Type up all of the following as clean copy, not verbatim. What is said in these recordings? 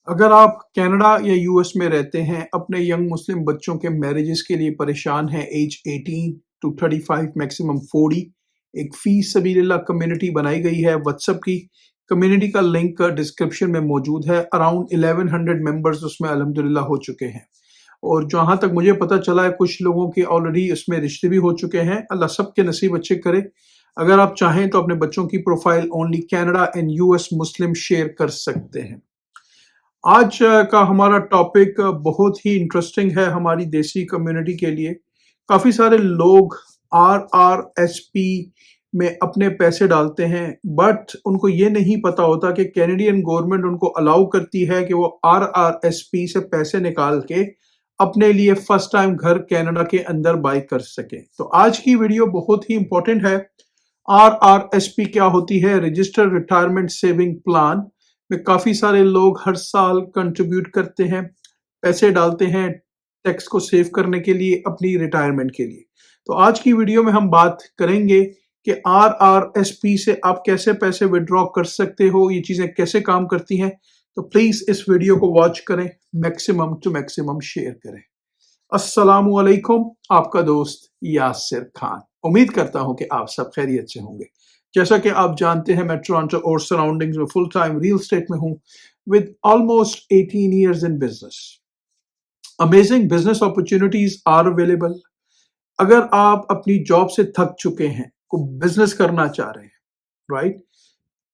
अगर आप कनाडा या यूएस में रहते हैं, अपने यंग मुस्लिम बच्चों के मैरिजेस के लिए परेशान हैं, एज 18 टू 35 मैक्सिमम 40, एक फी सबीलिल्लाह कम्युनिटी बनाई गई है व्हाट्सएप की। कम्युनिटी का लिंक डिस्क्रिप्शन में मौजूद है। अराउंड 1100 मेंबर्स उसमें अल्हम्दुलिल्लाह हो चुके हैं और जहाँ तक मुझे पता चला है कुछ लोगों के ऑलरेडी उसमें रिश्ते भी हो चुके हैं। अल्लाह सबके नसीब अच्छे करे। अगर आप चाहें तो अपने बच्चों की profile only Canada and US Muslim share कर सकते हैं। आज का हमारा टॉपिक बहुत ही इंटरेस्टिंग है हमारी देसी कम्युनिटी के लिए। काफ़ी सारे लोग आरआरएसपी में अपने पैसे डालते हैं, बट उनको ये नहीं पता होता कि कैनेडियन गवर्नमेंट उनको अलाउ करती है कि वो आरआरएसपी से पैसे निकाल के अपने लिए फर्स्ट टाइम घर कनाडा के अंदर बाय कर सके। तो आज की वीडियो बहुत ही इंपॉर्टेंट है। आरआरएसपी क्या होती है? रजिस्टर्ड रिटायरमेंट सेविंग प्लान में काफ़ी सारे लोग हर साल कंट्रीब्यूट करते हैं, पैसे डालते हैं टैक्स को सेव करने के लिए, अपनी रिटायरमेंट के लिए। तो आज की वीडियो में हम बात करेंगे कि आरआरएसपी से आप कैसे पैसे विड्रॉ कर सकते हो, ये चीज़ें कैसे काम करती हैं। तो प्लीज़ इस वीडियो को वॉच करें, मैक्सिमम टू मैक्सिमम शेयर करें। अस्सलामु अलैकुम, आपका दोस्त यासिर खान। उम्मीद करता हूं कि आप सब खैरियत से होंगे। जैसा कि आप जानते हैं, मैं टोरंटो और सराउंडिंग्स में फुल टाइम रियल एस्टेट में हूं with almost 18 years in business. Amazing business opportunities are available. अगर आप अपनी जॉब से थक चुके हैं, को बिजनेस करना चाह रहे हैं, राइट,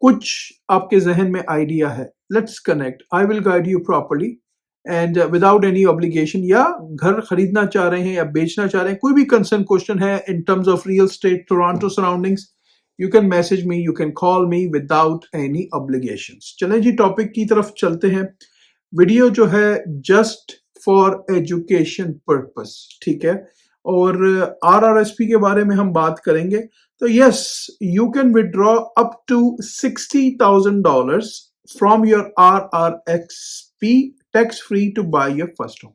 कुछ आपके जहन में आइडिया है, let's connect. I will guide you properly and without any obligation. या घर खरीदना चाह रहे हैं या बेचना चाह रहे हैं, कोई भी कंसर्न क्वेश्चन है in terms of real estate Toronto surroundings, you can message me, you can call me without any obligations. चलें जी, टॉपिक की तरफ चलते हैं। वीडियो जो है जस्ट फॉर एजुकेशन पर्पस, ठीक है, और आरआरएसपी के बारे में हम बात करेंगे। तो yes, you can withdraw up to $60,000 from your RRSP tax free to buy your first home.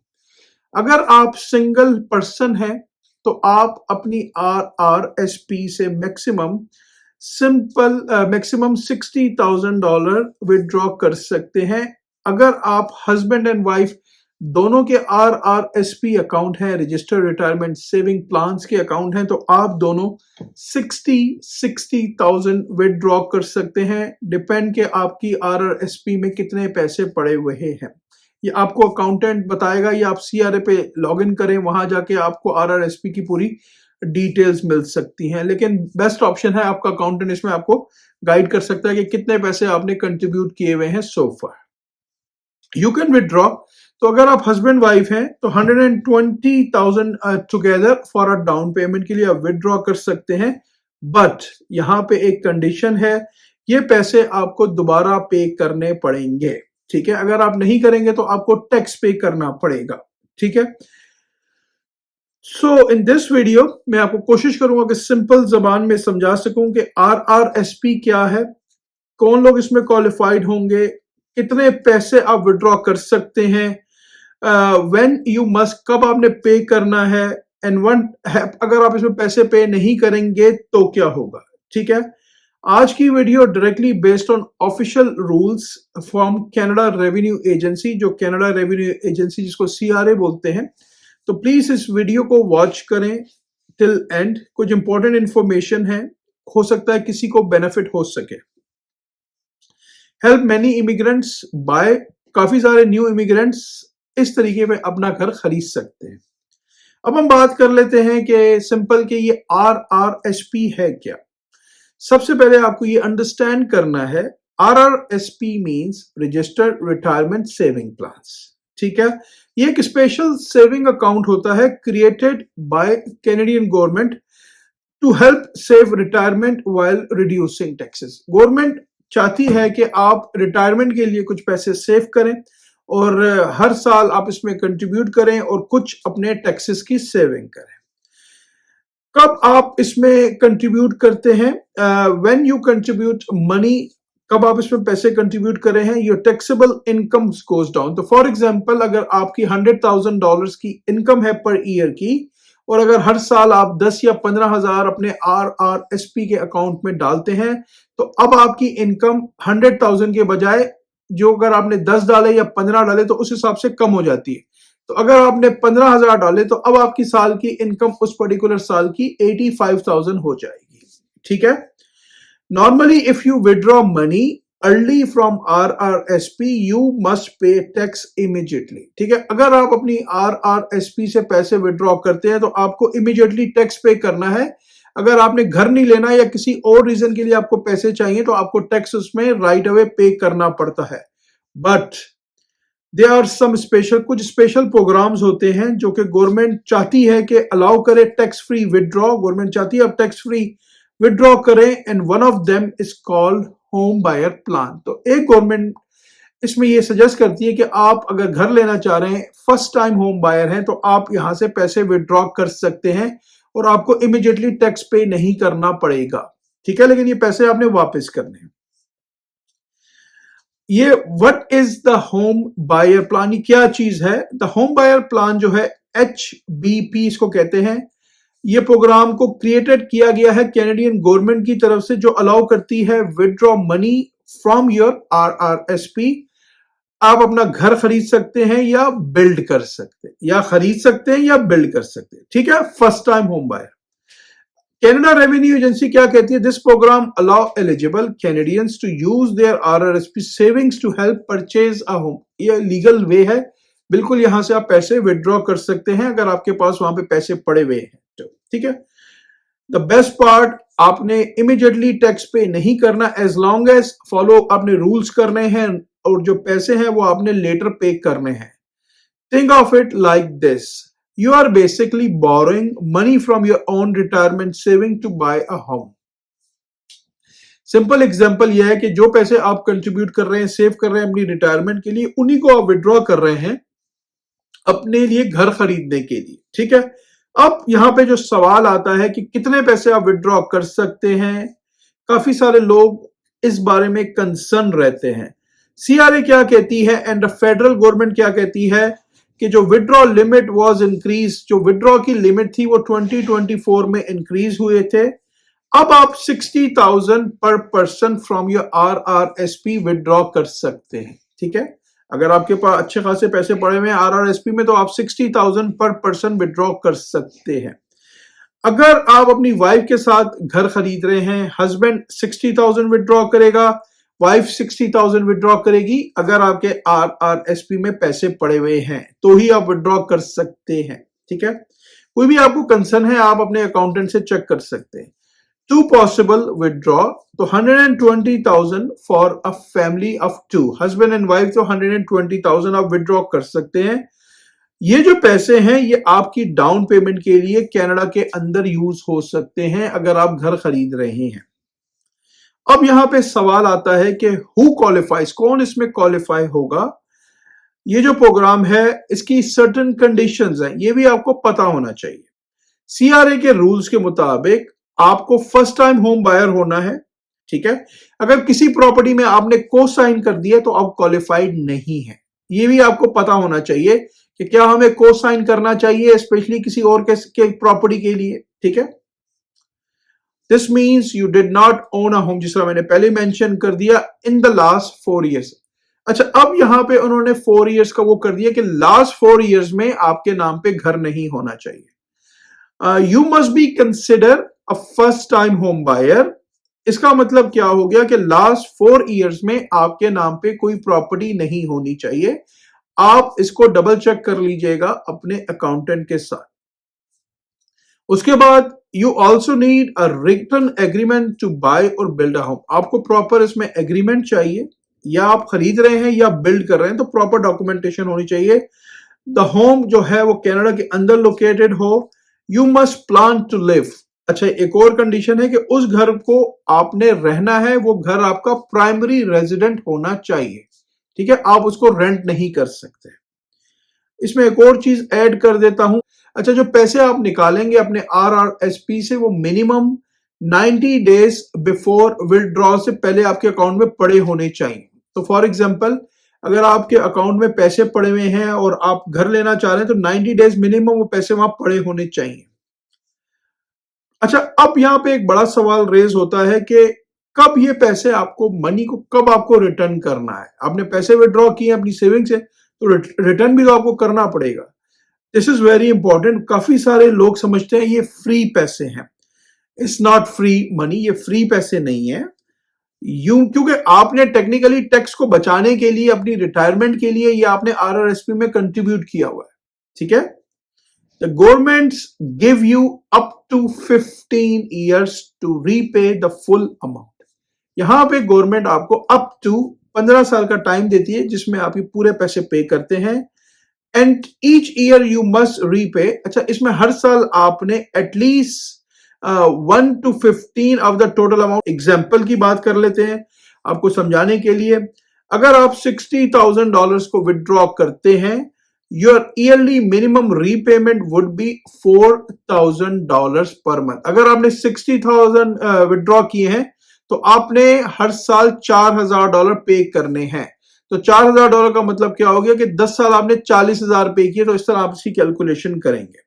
अगर आप सिंगल पर्सन हैं तो आप अपनी आरआरएसपी से मैक्सिमम $60,000 विड्रॉ कर सकते हैं। अगर आप हस्बैंड एंड वाइफ दोनों के आरआरएसपी अकाउंट हैं, रजिस्टर्ड रिटायरमेंट सेविंग प्लान्स के अकाउंट हैं, तो आप दोनों 60,000 विड्रॉ कर सकते हैं। डिपेंड के आपकी आरआरएसपी में कितने पैसे पड़े हुए हैं, ये आपको अकाउंटेंट बताएगा, या आप सीआरए पे लॉगिन करें, वहां जाके आपको आरआरएसपी की पूरी डिटेल्स मिल सकती हैं। लेकिन बेस्ट ऑप्शन है आपका अकाउंटेंट, इसमें आपको गाइड कर सकता है कि कितने पैसे आपने कंट्रीब्यूट किए हुए हैं सो फार। यू कैन विड्रॉ, तो अगर आप हस्बैंड वाइफ हैं तो 120,000 together for a down payment के लिए आप विड्रॉ कर सकते हैं। बट यहाँ पे एक कंडीशन है, ये पैसे आपको दोबारा पे करने पड़ेंगे, ठीक है। अगर आप नहीं करेंगे तो आपको टैक्स पे करना पड़ेगा, ठीक है। सो इन दिस वीडियो मैं आपको कोशिश करूंगा कि सिंपल जबान में समझा सकूं कि आरआरएसपी क्या है, कौन लोग इसमें क्वालिफाइड होंगे, कितने पैसे आप विड्रॉ कर सकते हैं, व्हेन यू मस्ट, कब आपने पे करना है, एंड वन, अगर आप इसमें पैसे पे नहीं करेंगे तो क्या होगा, ठीक है। आज की video directly based on official rules from Canada revenue agency, जो कनाडा रेवेन्यू एजेंसी जिसको सीआरए बोलते हैं। तो प्लीज इस वीडियो को वॉच करें टिल एंड। कुछ इंपॉर्टेंट इंफॉर्मेशन है, हो सकता है किसी को बेनिफिट हो सके। हेल्प मैनी इमिग्रेंट्स बाय, काफी सारे न्यू इमिग्रेंट्स इस तरीके में अपना घर खरीद सकते हैं। अब हम बात कर लेते हैं कि सिंपल कि ये आरआरएसपी है क्या। सबसे पहले आपको ये अंडरस्टैंड करना है, RRSP means registered retirement saving plans, ठीक है। ये एक स्पेशल सेविंग अकाउंट होता है created by Canadian government to help save retirement while reducing taxes. Government चाहती है कि आप रिटायरमेंट के लिए कुछ पैसे सेव करें और हर साल आप इसमें कंट्रीब्यूट करें और कुछ अपने टैक्सेस की सेविंग करें। कब आप इसमें कंट्रीब्यूट करते हैं? व्हेन यू कंट्रीब्यूट मनी, कब आप इसमें पैसे कंट्रीब्यूट कर रहे हैं, your taxable income goes down. तो फॉर एग्जांपल, अगर आपकी $100,000 की इनकम है पर ईयर की, और अगर हर साल आप 10 या 15,000 अपने आरआरएसपी के अकाउंट में डालते हैं, तो अब आपकी इनकम 100,000 के बजाय जो अगर आपने 10 डाले या 15 डाले तो उस हिसाब से कम हो जाती है। तो अगर आपने 15,000 डाले तो अब आपकी साल की इनकम उस पर्टिकुलर साल की 85,000 हो जाएगी। ठीक है। Normally if you withdraw money early from RRSP you must pay tax immediately. ठीक है। अगर आप अपनी RRSP से पैसे विड्रॉ करते हैं तो आपको इमीडिएटली टैक्स पे करना है। अगर आपने घर नहीं लेना या किसी और रीजन के लिए आपको पैसे चाहिए तो आपको टैक्स उसमें राइट अवे पे करना पड़ता है। But there are some special, कुछ स्पेशल प्रोग्राम्स होते हैं जो कि गवर्नमेंट चाहती है कि अलाउ करे टैक्स फ्री विड्रॉ। गवर्नमेंट चाहती है आप टैक्स फ्री विड्रॉ करें and one of them is called home buyer plan. तो एक गवर्नमेंट इसमें ये सजेस्ट करती है कि आप अगर घर लेना चाह रहे हैं, फर्स्ट टाइम होम बायर हैं, तो आप यहां से पैसे विड्रॉ कर सकते हैं और आपको इमीडिएटली टैक्स पे नहीं करना पड़ेगा। ठीक है। लेकिन ये पैसे आपने वापस करने हैं। ये what is the home buyer plan, ये क्या चीज है? द होम बायर प्लान जो है HBP इसको कहते हैं। ये प्रोग्राम को क्रिएटेड किया गया है कैनेडियन गवर्नमेंट की तरफ से, जो अलाउ करती है withdraw money from your RRSP। आप अपना घर खरीद सकते हैं या बिल्ड कर सकते हैं, या खरीद सकते हैं या बिल्ड कर सकते हैं। ठीक है। First time home buyer. Canada Revenue Agency क्या कहती है? This program allow eligible Canadians to use their RRSP savings to help purchase a home. ये लीगल वे है, बिल्कुल यहां से आप पैसे विड्रॉ कर सकते हैं अगर आपके पास वहां पे पैसे पड़े हुए हैं तो। ठीक है। द बेस्ट पार्ट, आपने इमीडिएटली टैक्स पे नहीं करना एज लॉन्ग एज फॉलो आपने रूल्स करने हैं और जो पैसे हैं वो आपने लेटर पे करने हैं। Think of it like this, you are basically borrowing money from your own retirement saving to buy a home. Simple example यह है कि जो पैसे आप कंट्रीब्यूट कर रहे हैं, सेव कर रहे हैं अपनी रिटायरमेंट के लिए, उन्हीं को आप विड्रॉ कर रहे हैं अपने लिए घर खरीदने के लिए। ठीक है। अब यहां पे जो सवाल आता है कि कितने पैसे आप विड्रॉ कर सकते हैं, काफी सारे लोग इस बारे में कंसर्न रहते हैं। CRA क्या कहती है एंड फेडरल गवर्नमेंट क्या कहती है कि जो विड्रॉ लिमिट वाज इंक्रीज, जो विड्रॉ की लिमिट थी वो 2024 में इंक्रीज हुए थे। अब आप 60,000 पर person from your RRSP withdraw कर सकते हैं। ठीक है। अगर आपके पास अच्छे खासे पैसे पड़े हुए हैं RRSP में तो आप 60,000 पर पर्सन विड्रॉ कर सकते हैं। अगर आप अपनी वाइफ के साथ घर खरीद रहे हैं, हस्बैंड 60,000 विड्रॉ करेगा, वाइफ 60,000 विड्रॉ करेगी। अगर आपके RRSP में पैसे पड़े हुए हैं तो ही आप विड्रॉ कर सकते हैं। ठीक है। कोई भी आपको कंसर्न है आप अपने अकाउंटेंट से चेक कर सकते हैं। टू पॉसिबल विड्रॉ, तो 120,000 for a family of 2, husband and wife, तो 120,000 आप विड्रॉ कर सकते हैं। ये जो पैसे हैं ये आपकी डाउन पेमेंट के लिए कनाडा के अंदर यूज हो सकते हैं अगर आप घर खरीद रहे हैं। अब यहां पे सवाल आता है कि हु क्वालिफाइज, कौन इसमें क्वालिफाई होगा? ये जो प्रोग्राम है इसकी सर्टेन कंडीशंस हैं, ये भी आपको पता होना चाहिए। CRA के रूल्स के मुताबिक आपको फर्स्ट टाइम होम बायर होना है। ठीक है। अगर किसी प्रॉपर्टी में आपने को साइन कर दिया तो आप क्वालिफाइड नहीं है। ये भी आपको पता होना चाहिए कि क्या हमें को साइन करना चाहिए स्पेशली किसी और के प्रॉपर्टी के लिए। ठीक है। This means you did not own a home, जिसका मैंने पहले मेंशन कर दिया, इन द लास्ट 4 years। अच्छा, अब यहां पे उन्होंने 4 years का वो कर दिया कि लास्ट 4 years में आपके नाम पे घर नहीं होना चाहिए। You must be consider a first time home buyer. इसका मतलब क्या हो गया कि लास्ट 4 years में आपके नाम पे कोई प्रॉपर्टी नहीं होनी चाहिए। आप इसको डबल चेक कर लीजिएगा अपने अकाउंटेंट के साथ। उसके बाद you also need a written agreement to buy और बिल्ड अ होम। आपको प्रॉपर इसमें एग्रीमेंट चाहिए, या आप खरीद रहे हैं या बिल्ड कर रहे हैं तो प्रॉपर डॉक्यूमेंटेशन होनी चाहिए। द होम जो है वो कनाडा के अंदर लोकेटेड हो। You must plan to live. अच्छा, एक और कंडीशन है कि उस घर को आपने रहना है, वो घर आपका प्राइमरी रेजिडेंट होना चाहिए। ठीक है। आप उसको रेंट नहीं कर सकते। इसमें एक और चीज ऐड कर देता हूं। अच्छा, जो पैसे आप निकालेंगे अपने RRSP से वो मिनिमम 90 days बिफोर विड्रॉ से पहले आपके अकाउंट में पड़े होने चाहिए। तो फॉर एग्जांपल, अगर आपके अकाउंट में पैसे पड़े हुए हैं और आप घर लेना चाह रहे हैं तो 90 days मिनिमम वो पैसे वहां पड़े होने चाहिए। अच्छा, अब यहां पे एक बड़ा सवाल रेज होता है कि कब ये पैसे आपको, मनी को कब आपको रिटर्न करना है। आपने पैसे विड्रॉ किए अपनी सेविंग से, तो रिटर्न भी तो आपको करना पड़ेगा। This is very important. काफी सारे लोग समझते हैं ये फ्री पैसे हैं। इट्स नॉट फ्री मनी, ये फ्री पैसे नहीं है। क्योंकि आपने टेक्निकली टैक्स को बचाने के लिए, अपनी रिटायरमेंट के लिए, ये आपने आरआरएसपी में कंट्रीब्यूट किया हुआ है, ठीक है। The governments give you up to 15 years to repay the full amount. यहां पे गवर्नमेंट आपको अप टू 15 साल का टाइम देती है जिसमें आप ये पूरे पैसे पे करते हैं। And each year you must repay. अच्छा, इसमें हर साल आपने at least 1 to 15 of the total amount. Example की बात कर लेते हैं आपको समझाने के लिए। अगर आप $60,000 को विड्रॉ करते हैं, your yearly minimum repayment would be $4,000 per month. अगर आपने 60,000 विड्रॉ किए हैं तो आपने हर साल $4,000 पे करने हैं। तो $4,000 का मतलब क्या हो गया कि 10 साल आपने 40,000 पे किए। तो इस तरह आप इसकी कैलकुलेशन करेंगे।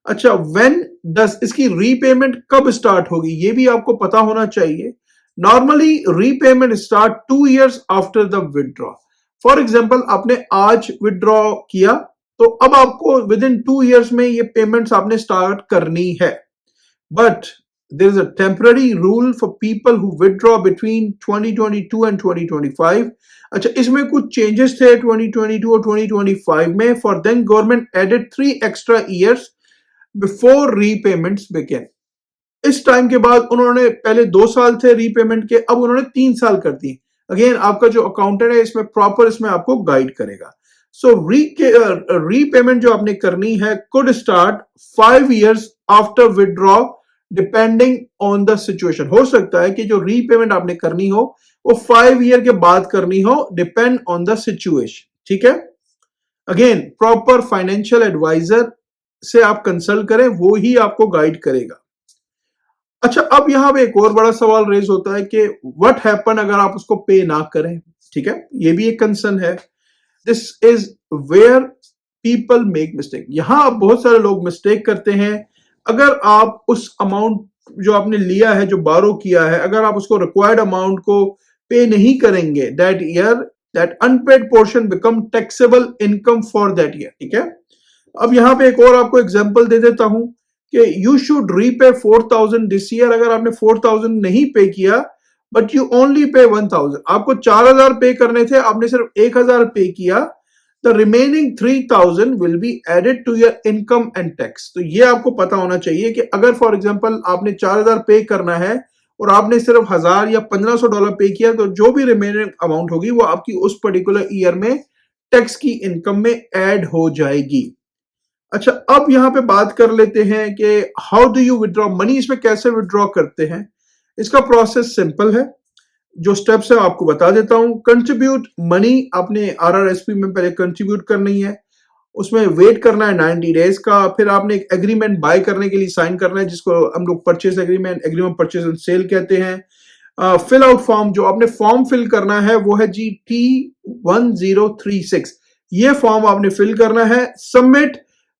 अच्छा, व्हेन डज, इसकी रीपेमेंट कब स्टार्ट होगी ये भी आपको पता होना चाहिए। Normally repayment start 2 years after the withdraw. For example, आपने आज विड्रॉ किया तो अब आपको विद इन 2 years में ये पेमेंट्स आपने स्टार्ट करनी है। But there is a temporary rule for people who withdraw between 2022 and 2025। अच्छा, इसमें कुछ चेंजेस थे 2022 और 2025 में। For then government added 3 extra years before repayments begin. इस टाइम के बाद उन्होंने, पहले 2 साल थे रीपेमेंट के, अब उन्होंने 3 साल कर दी। अगेन आपका जो अकाउंटेंट है इसमें प्रॉपर, इसमें आपको गाइड करेगा। सो रीपेमेंट जो आपने करनी है could start 5 years after withdraw depending on the situation. हो सकता है कि जो रीपेमेंट आपने करनी हो वो 5 year के बाद करनी हो, डिपेंड ऑन द सिचुएशन, ठीक है। अगेन प्रॉपर फाइनेंशियल एडवाइजर से आप कंसल्ट करें, वो ही आपको गाइड करेगा। अच्छा, अब यहां पे एक और बड़ा सवाल रेज होता है कि व्हाट हैपन अगर आप उसको पे ना करें, ठीक है। ये भी एक कंसर्न है। This is where people make mistake. यहां आप बहुत सारे लोग मिस्टेक करते हैं। अगर आप उस अमाउंट जो आपने लिया है, जो बारो किया है, अगर आप उसको रिक्वायर्ड अमाउंट को पे नहीं करेंगे that year, that unpaid portion become taxable income for that year, ठीक है। अब यहां पे एक और आपको एग्जांपल दे देता हूं कि you should repay 4,000 this year. अगर आपने 4,000 नहीं पे किया, बट यू ओनली पे 1,000, आपको 4,000 पे करने थे, आपने सिर्फ 1,000 पे किया, the remaining 3,000 will be added to your income and tax. तो ये आपको पता होना चाहिए कि अगर फॉर एग्जांपल आपने 4,000 पे करना है और आपने सिर्फ 1,000 या $1,500 पे किया, तो जो भी रिमेनिंग अमाउंट होगी वो आपकी उस पर्टिकुलर ईयर में टैक्स की इनकम में ऐड हो जाएगी। अच्छा, अब यहां पे बात कर लेते हैं कि how do you withdraw money, इसमें कैसे विड्रॉ करते हैं। इसका प्रोसेस सिंपल है, जो स्टेप्स है आपको बता देता हूं। कंट्रीब्यूट मनी, आपने आरआरएसपी में पहले कंट्रीब्यूट करनी है, उसमें वेट करना है 90 डेज का। फिर आपने एक एग्रीमेंट बाय करने के लिए साइन करना है, जिसको हम लोग purchase agreement purchase and sale कहते हैं। फिल आउट फॉर्म, जो आपने फॉर्म फिल करना है वो है जी T1036। ये फॉर्म आपने फिल करना है। Submit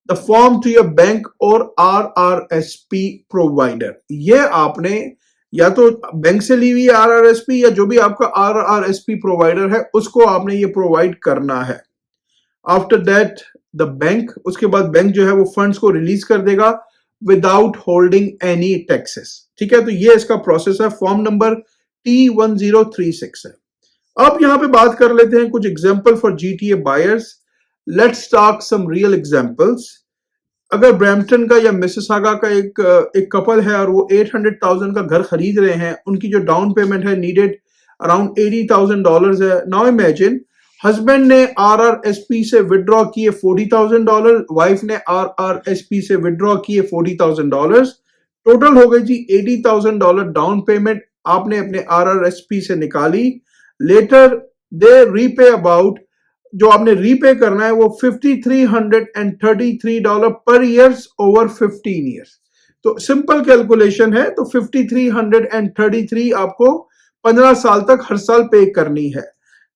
the form to your bank और आरआरएसपी प्रोवाइडर। ये आपने या तो बैंक से ली हुई आरआरएसपी या जो भी आपका आरआरएसपी प्रोवाइडर है उसको आपने ये प्रोवाइड करना है। आफ्टर दैट द बैंक, उसके बाद बैंक जो है वो फंड्स को रिलीज कर देगा विदाउट होल्डिंग एनी टैक्सेस, ठीक है। तो ये इसका प्रोसेस है। फॉर्म नंबर T1036 है। अब यहां पे बात कर लेते हैं कुछ example for GTA buyers. Let's talk some real examples. अगर ब्रैम्पटन का या मिसिसागा का एक कपल है और वो 800,000 का घर खरीद रहे हैं, उनकी जो डाउन पेमेंट है नीडेड अराउंड $80,000 है। नाउ इमेजिन, हस्बैंड ने आरआरएसपी से विड्रॉ किए $40,000, वाइफ ने आरआरएसपी से विड्रॉ किए $40,000। टोटल हो गई जी $80,000 डाउन पेमेंट आपने अपने आरआरएसपी से निकाली। लेटर दे रीपे अबाउट, जो आपने रीपे करना है वो $5,333 पर ईयर ओवर 15 ईयर्स। तो सिंपल कैलकुलेशन है, तो 5,333 आपको 15 साल तक हर साल पे करनी है।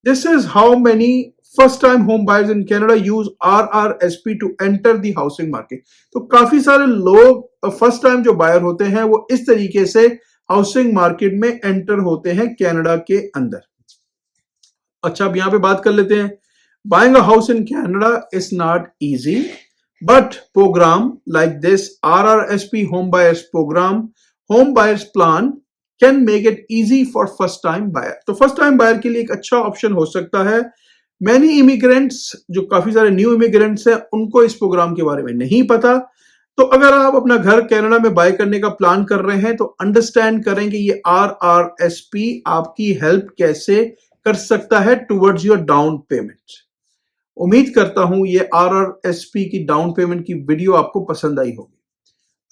This is how many first time home buyers in Canada use RRSP to enter the housing market. तो काफी सारे लोग फर्स्ट टाइम जो बायर होते हैं वो इस तरीके से हाउसिंग मार्केट में एंटर होते हैं कनाडा के अंदर। अच्छा, अब यहां पे बात कर लेते हैं। Buying a house in Canada is not easy, but program like this RRSP home buyers program, home buyers plan can make it easy for first time buyer. तो फर्स्ट टाइम बायर के लिए एक अच्छा ऑप्शन हो सकता है। Many immigrants, जो काफी सारे न्यू इमिग्रेंट्स हैं, उनको इस प्रोग्राम के बारे में नहीं पता। तो अगर आप अपना घर कनाडा में बाय करने का प्लान कर रहे हैं तो अंडरस्टैंड करें कि ये RRSP आपकी हेल्प कैसे कर सकता है टुवर्ड्स योर डाउन पेमेंट। उम्मीद करता हूं ये RRSP की डाउन पेमेंट की वीडियो आपको पसंद आई होगी।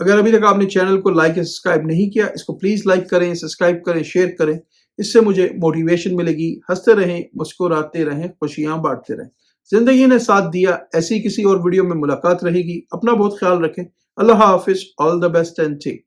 अगर अभी तक आपने चैनल को लाइक या सब्सक्राइब नहीं किया, इसको प्लीज लाइक करें, सब्सक्राइब करें, शेयर करें। इससे मुझे मोटिवेशन मिलेगी। हंसते रहें, मुस्कुराते रहें, खुशियां बांटते रहें। जिंदगी ने साथ दिया, ऐसी किसी और वीडियो में मुलाकात रहेगी। अपना बहुत ख्याल रखें। अल्लाह हाफिज, all the best and take care.